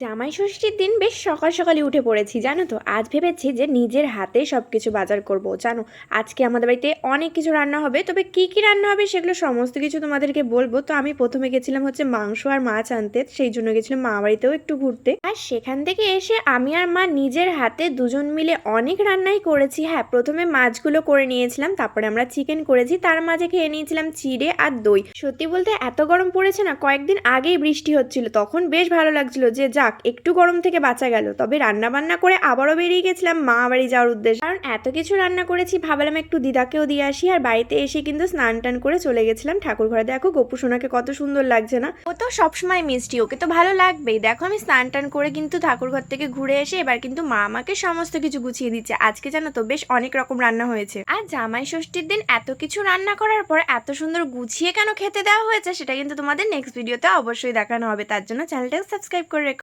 জামাই ষষ্ঠীর দিন বেশ সকাল সকালই উঠে পড়েছি জানো তো। আজ ভেবেছি যে নিজের হাতে সব কিছু বাজার করব জানো। আজকে আমাদের বাড়িতে অনেক কিছু রান্না হবে, তবে কি কি রান্না হবে সেগুলো সমস্ত কিছু তোমাদেরকে বলবো। তো আমি প্রথমে গেছিলাম হচ্ছে মাংস আর মাছ আনতে, সেই জন্য গেছিলাম মা বাড়িতেও একটু ঘুরতে। আর সেখান থেকে এসে আমি আর মা নিজের হাতে দুজন মিলে অনেক রান্নাই করেছি। হ্যাঁ, প্রথমে মাছগুলো করে নিয়েছিলাম, তারপরে আমরা চিকেন করেছি, তার মাঝে খেয়ে নিয়েছিলাম চিড়ে আর দই। সত্যি বলতে এত গরম পড়েছে না, কয়েকদিন আগেই বৃষ্টি হচ্ছিল, তখন বেশ ভালো লাগছিল যে যাক একটু গরম থেকে বাঁচা গেল। তবে রান্না বান্না করে আবারও বেরিয়ে গেছিলাম মা বাড়ি যাওয়ার উদ্দেশ্যে, কারণ এত কিছু রান্না করেছি, ভাবলাম একটু দিদাকেও দিয়ে আসি। আর বাড়িতে এসে কিন্তু স্নান টান করে চলে গেছিলাম ঠাকুর ঘরে। দেখো গোপু সোনাকে কত সুন্দর লাগছে না, ও তো সবসময় মিষ্টি, ওকে তো ভালো লাগবেই। দেখো আমি স্নান টান করে কিন্তু ঠাকুর ঘর থেকে ঘুরে এসে এবার কিন্তু মা আমাকে সমস্ত কিছু গুছিয়ে দিচ্ছে। আজকে জানো তো বেশ অনেক রকম রান্না হয়েছে। আর জামাই ষষ্ঠীর দিন এত কিছু রান্না করার পর এত সুন্দর গুছিয়ে কেন খেতে দেওয়া হয়েছে সেটা কিন্তু তোমাদের নেক্সট ভিডিওতে অবশ্যই দেখানো হবে, তার জন্য চ্যানেলটাকে সাবস্ক্রাইব করে রেখো।